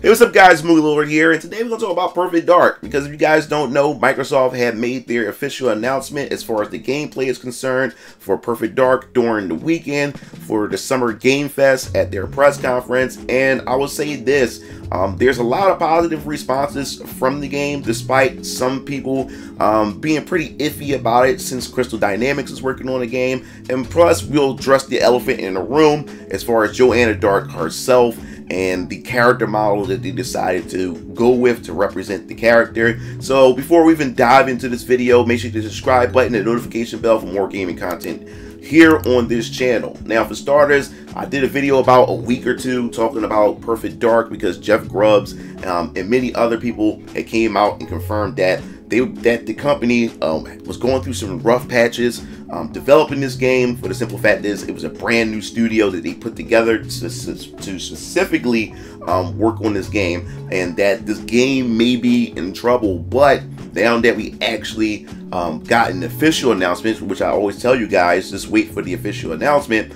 Hey, what's up guys, MugenLord here, and today we're going to talk about Perfect Dark, because if you guys don't know, Microsoft had made their official announcement as far as the gameplay is concerned for Perfect Dark during the weekend for the Summer Game Fest at their press conference. And I will say this, there's a lot of positive responses from the game, despite some people being pretty iffy about it since Crystal Dynamics is working on the game. And plus, we'll address the elephant in the room as far as Joanna Dark herself and the character model that they decided to go with to represent the character. So before we even dive into this video, make sure to hit the subscribe button and the notification bell for more gaming content here on this channel. Now, for starters, I did a video about a week or two talking about Perfect Dark because Jeff Grubbs and many other people had came out and confirmed that the company was going through some rough patches developing this game. For the simple fact is, it was a brand new studio that they put together to specifically work on this game, and that this game may be in trouble. But now that we actually got an official announcement, which I always tell you guys, just wait for the official announcement,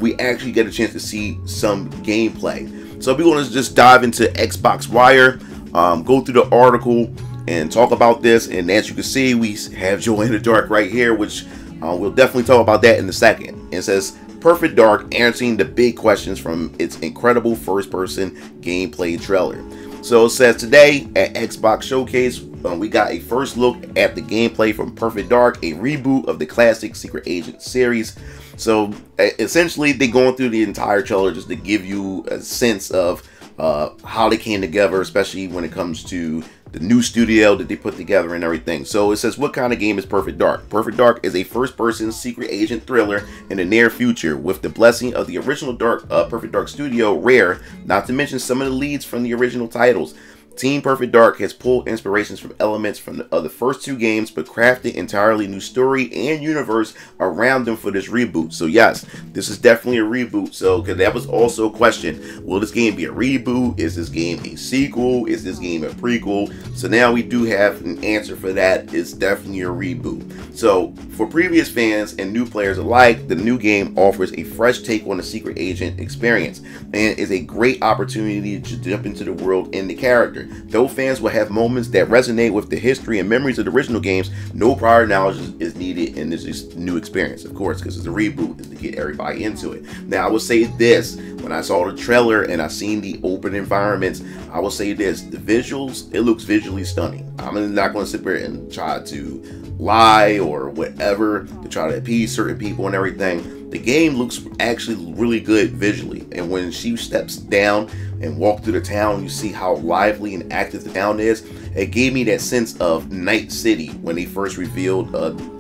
we actually get a chance to see some gameplay. So we're going to just dive into Xbox Wire, go through the article and talk about this. And as you can see, we have Joanna Dark right here, which we'll definitely talk about that in a second. It says, Perfect Dark answering the big questions from its incredible first-person gameplay trailer. So it says, today at Xbox Showcase, we got a first look at the gameplay from Perfect Dark, a reboot of the classic Secret Agent series. So essentially, they're going through the entire trailer just to give you a sense of how they came together, especially when it comes to the new studio that they put together and everything. So it says, what kind of game is Perfect Dark? Perfect Dark is a first-person secret agent thriller in the near future with the blessing of the original Perfect Dark studio, Rare, not to mention some of the leads from the original titles. Team Perfect Dark has pulled inspirations from elements from the first two games, but crafted entirely new story and universe around them for this reboot. So yes, this is definitely a reboot. So, because that was also a question, will this game be a reboot? Is this game a sequel? Is this game a prequel? So now we do have an answer for that. It's definitely a reboot. So for previous fans and new players alike, the new game offers a fresh take on the secret agent experience and is a great opportunity to jump into the world and the character. Though fans will have moments that resonate with the history and memories of the original games, no prior knowledge is needed in this new experience, of course, because it's a reboot, is to get everybody into it. Now, I will say this, when I saw the trailer and I seen the open environments, I will say this, the visuals, it looks visually stunning. I'm not going to sit there and try to lie or whatever to try to appease certain people and everything. The game looks actually really good visually, and when she steps down and walk through the town, you see how lively and active the town is. It gave me that sense of Night City when they first revealed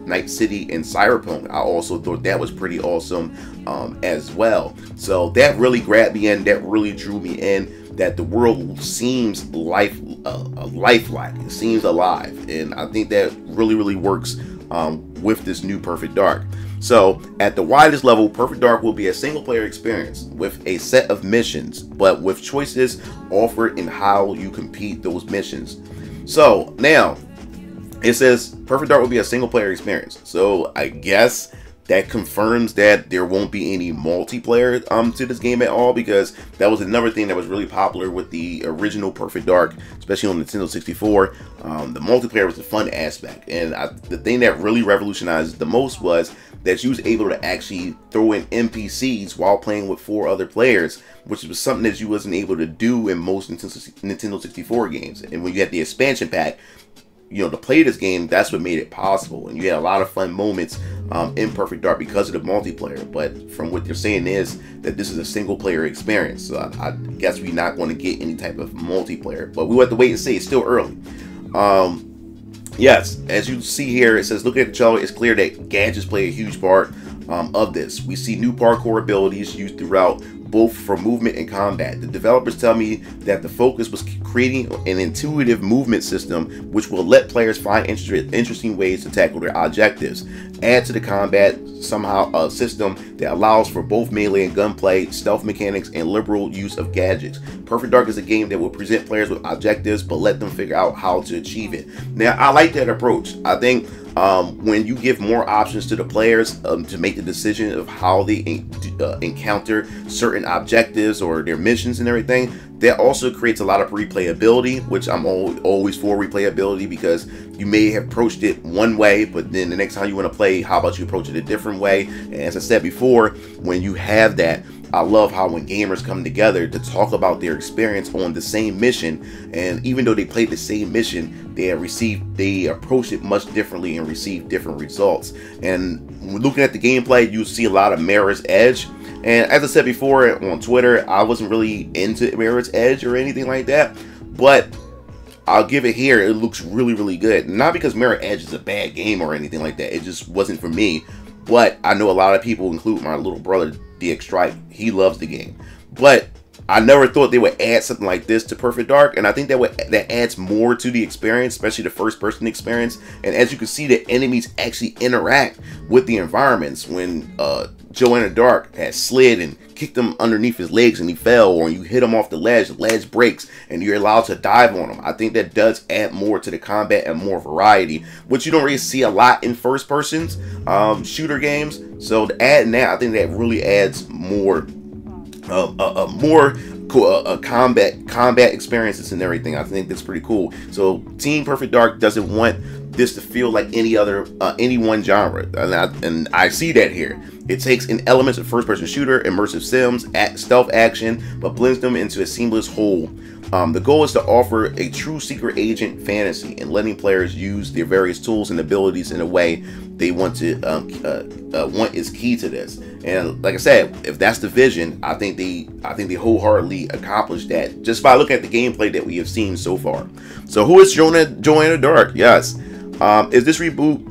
Night City in Cyberpunk. I also thought that was pretty awesome as well. So that really grabbed me in, that really drew me in, that the world seems lifelike, it seems alive, and I think that really works with this new Perfect Dark. So at the widest level, Perfect Dark will be a single player experience with a set of missions, but with choices offered in how you complete those missions. So now it says Perfect Dark will be a single player experience. So I guess that confirms that there won't be any multiplayer to this game at all, because that was another thing that was really popular with the original Perfect Dark, especially on Nintendo 64. The multiplayer was the fun aspect, and the thing that really revolutionized the most was that you was able to actually throw in NPCs while playing with 4 other players, which was something that you wasn't able to do in most Nintendo 64 games. And when you had the expansion pack, you know, to play this game, that's what made it possible, and you had a lot of fun moments in Perfect Dark because of the multiplayer. But from what they're saying is that this is a single player experience, so I guess we're not going to get any type of multiplayer, but we'll have to wait and see. It's still early. Yes, as you see here, it says, look at the trailer, it's clear that gadgets play a huge part of this. We see new parkour abilities used throughout, both for movement and combat. The developers tell me that the focus was creating an intuitive movement system which will let players find interesting ways to tackle their objectives. Add to the combat somehow a system that allows for both melee and gunplay, stealth mechanics, and liberal use of gadgets. Perfect Dark is a game that will present players with objectives but let them figure out how to achieve it. Now, I like that approach. I think when you give more options to the players to make the decision of how they encounter certain objectives or their missions and everything, that also creates a lot of replayability, which I'm always for replayability, because you may have approached it one way, but then the next time you want to play, how about you approach it a different way? And as I said before, when you have that, I love how when gamers come together to talk about their experience on the same mission, and even though they played the same mission, they approached it much differently and received different results. And when looking at the gameplay, you see a lot of Mirror's Edge. And as I said before on Twitter, I wasn't really into Mirror's Edge or anything like that, but I'll give it here. It looks really, really good. Not because Mirror Edge is a bad game or anything like that. It just wasn't for me. But I know a lot of people, including my little brother, DX Strike, he loves the game. But I never thought they would add something like this to Perfect Dark, and I think that adds more to the experience, especially the first-person experience. And as you can see, the enemies actually interact with the environments. When Joanna Dark has slid and kicked him underneath his legs and he fell, or you hit him off the ledge breaks and you're allowed to dive on him. I think that does add more to the combat and more variety, which you don't really see a lot in first-person shooter games. So to add that, I think that really adds more combat experiences and everything. I think that's pretty cool. So Team Perfect Dark doesn't want this to feel like any one genre, and I see that here. It takes in elements of first-person shooter, immersive sims, stealth action, but blends them into a seamless whole. The goal is to offer a true secret agent fantasy and letting players use their various tools and abilities in a way they want is key to this. And like I said, if that's the vision, I think they wholeheartedly accomplished that just by looking at the gameplay that we have seen so far. So who is Joanna Dark? Yes, is this reboot?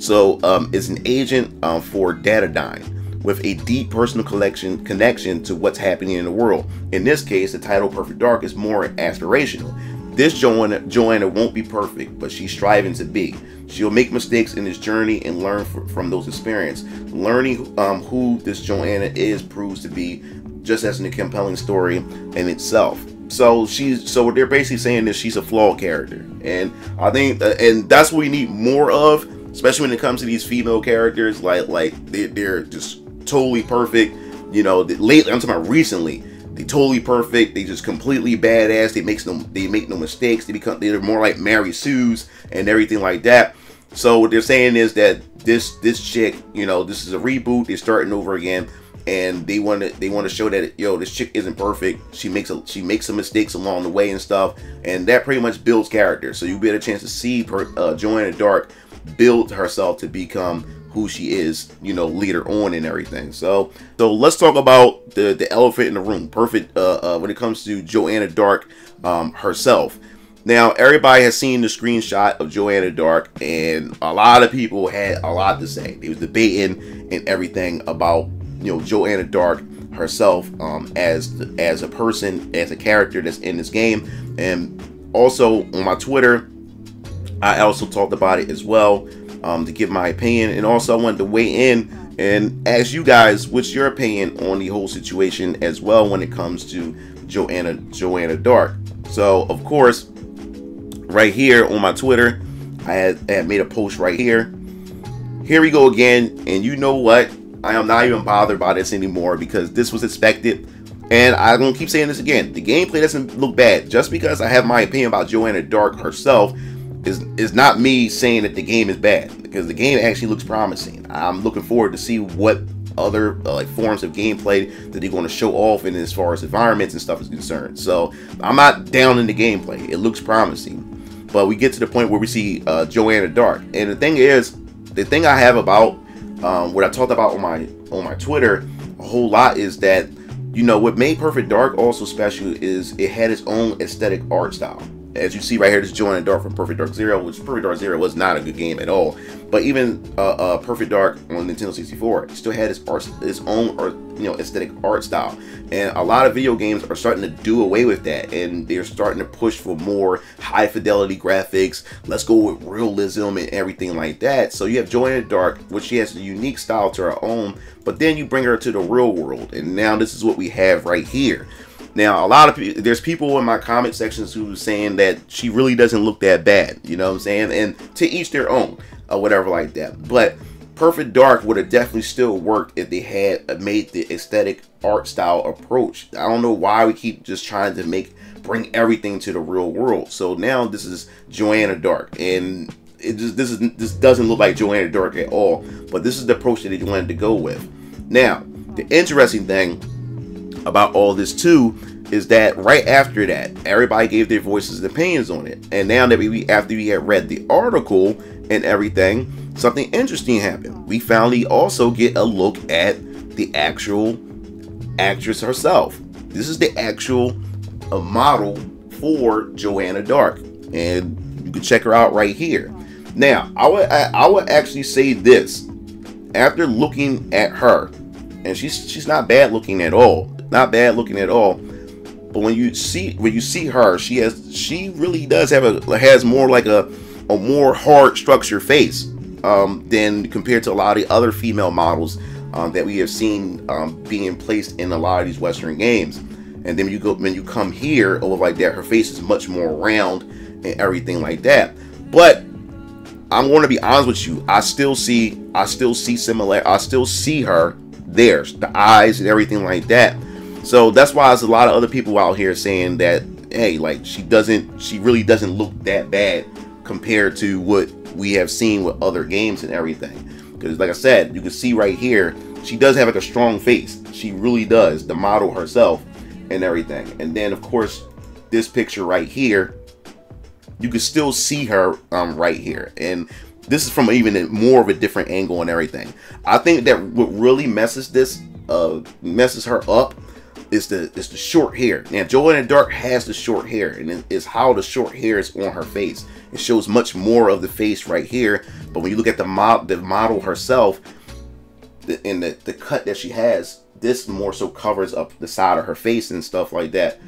So it's an agent for Datadyne with a deep personal connection to what's happening in the world. In this case, the title Perfect Dark is more aspirational. This Joanna won't be perfect, but she's striving to be. She'll make mistakes in this journey and learn from those experiences. Learning who this Joanna is proves to be just as a compelling story in itself. So what they're basically saying is she's a flawed character, and I think and that's what we need more of, especially when it comes to these female characters. Like they're just totally perfect. You know, lately, I'm talking about recently, they totally perfect. They just completely badass. They make no mistakes. They're more like Mary Sue's and everything like that. So what they're saying is that this chick, you know, this is a reboot. They're starting over again, and they want to show that, yo, this chick isn't perfect. She makes some mistakes along the way and stuff, and that pretty much builds character. So you get a chance to see Joanna Dark build herself to become who she is, you know, later on and everything. So let's talk about the elephant in the room. Perfect when it comes to Joanna Dark herself. Now, everybody has seen the screenshot of Joanna Dark, and a lot of people had a lot to say. They was debating and everything about, you know, Joanna Dark herself as a person, as a character that's in this game. And also on my Twitter, I also talked about it as well, to give my opinion, and also I wanted to weigh in and ask you guys what's your opinion on the whole situation as well when it comes to Joanna Dark. So of course, right here on my Twitter, I had made a post right here. Here we go again, and you know what? I am not even bothered by this anymore because this was expected, and I'm gonna keep saying this again. The gameplay doesn't look bad. Just because I have my opinion about Joanna Dark herself is not me saying that the game is bad, because the game actually looks promising. I'm looking forward to see what other like forms of gameplay that they're going to show off in as far as environments and stuff is concerned. So I'm not down in the gameplay. It looks promising, but we get to the point where we see Joanna Dark, and the thing I have about what I talked about on my Twitter a whole lot is that, you know, what made Perfect Dark also special is it had its own aesthetic art style. As you see right here, this is Joanna Dark from Perfect Dark Zero, which Perfect Dark Zero was not a good game at all. But even Perfect Dark on Nintendo 64 still had its own aesthetic art style. And a lot of video games are starting to do away with that, and they're starting to push for more high fidelity graphics. Let's go with realism and everything like that. So you have Joanna Dark, which she has a unique style to her own, but then you bring her to the real world, and now this is what we have right here. Now, there's people in my comment sections who are saying that she really doesn't look that bad, you know what I'm saying? And to each their own. or whatever like that. But Perfect Dark would have definitely still worked if they had made the aesthetic art style approach. I don't know why we keep just trying to bring everything to the real world. So now this is Joanna Dark, and this doesn't look like Joanna Dark at all. But this is the approach that they wanted to go with. Now, the interesting thing about all this too is that right after that, everybody gave their voices and opinions on it. And now that after we had read the article and everything, something interesting happened. We finally also get a look at the actual actress herself. This is the actual model for Joanna Dark, and you can check her out right here. Now, I would actually say this after looking at her, and she's not bad looking at all, not bad looking at all. But when you see her, she really does has more like a more hard structured face than compared to a lot of the other female models that we have seen being placed in a lot of these Western games. And then when you come here over like that, her face is much more round and everything like that. But I'm going to be honest with you, I still see similar. I still see her there, the eyes and everything like that. So that's why there's a lot of other people out here saying that, hey, like she really doesn't look that bad compared to what we have seen with other games and everything. Because like I said, you can see right here, she does have like a strong face. She really does, the model herself and everything. And then of course, this picture right here, you can still see her right here. And this is from even more of a different angle and everything. I think that what really messes her up is the short hair. Now, Joanna Dark has the short hair, and it's how the short hair is on her face. It shows much more of the face right here. But when you look at the model herself, and the cut that she has, this more so covers up the side of her face and stuff like that,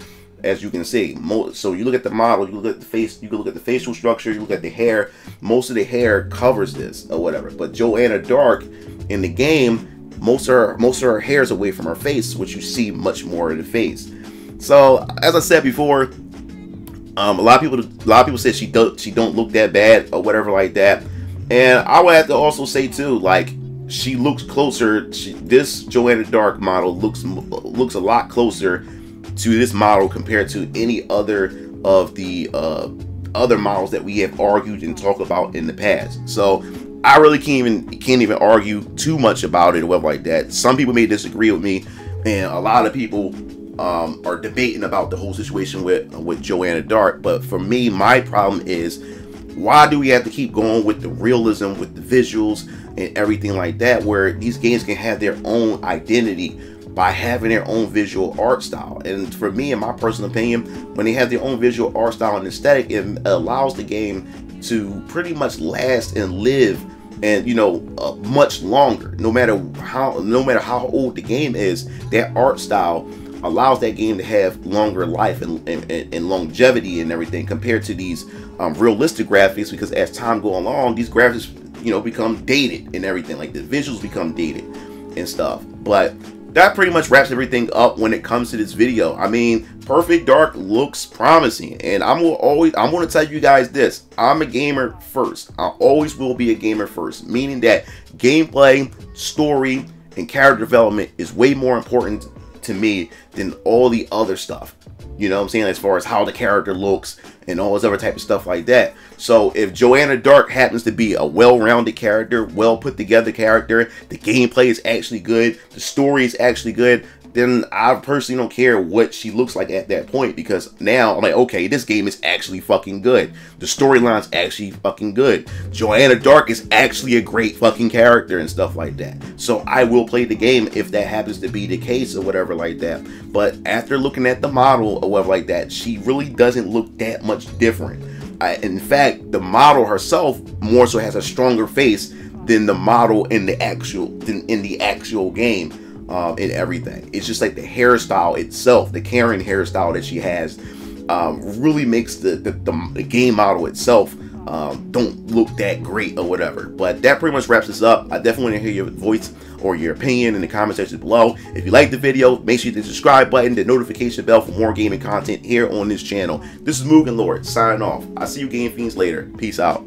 as you can see. So you look at the model, you look at the face, you can look at the facial structure, you look at the hair. Most of the hair covers this or whatever. But Joanna Dark in the game, most of her hair is away from her face, which you see much more of the face. So as I said before, a lot of people said she don't look that bad or whatever like that. And I would have to also say too, like, she looks closer. This Joanna Dark model looks a lot closer to this model compared to any other of the other models that we have argued and talked about in the past. So I really can't even argue too much about it or whatever like that. Some people may disagree with me, and a lot of people are debating about the whole situation with Joanna Dark. But for me, my problem is, why do we have to keep going with the realism, with the visuals and everything like that, where these games can have their own identity by having their own visual art style? And for me, in my personal opinion, when they have their own visual art style and aesthetic, it allows the game to pretty much last and live, and much longer. No matter how old the game is, that art style allows that game to have longer life and longevity and everything, compared to these realistic graphics. Because as time goes along, these graphics become dated and everything, like the visuals become dated and stuff. But that pretty much wraps everything up when it comes to this video. I mean, Perfect Dark looks promising, and I'm going to tell you guys this: I'm a gamer first. I always will be a gamer first, meaning that gameplay, story, and character development is way more important to me than all the other stuff. You know what I'm saying? As far as how the character looks and all this other type of stuff like that. So if Joanna Dark happens to be a well-rounded character, well put together character, the gameplay is actually good, the story is actually good, then I personally don't care what she looks like at that point, because now I'm like, okay, this game is actually fucking good. The storyline's actually fucking good. Joanna Dark is actually a great fucking character and stuff like that. So I will play the game if that happens to be the case or whatever like that. But after looking at the model or whatever like that, she really doesn't look that much different. In fact, the model herself more so has a stronger face than the model in the actual game. And everything. It's just like the hairstyle itself, the Karen hairstyle that she has, really makes the game model itself don't look that great or whatever. But that pretty much wraps this up. I definitely want to hear your voice or your opinion in the comment section below. If you like the video, make sure you hit the subscribe button, the notification bell for more gaming content here on this channel. This is MugenLord signing off. I'll see you game fiends later. Peace out.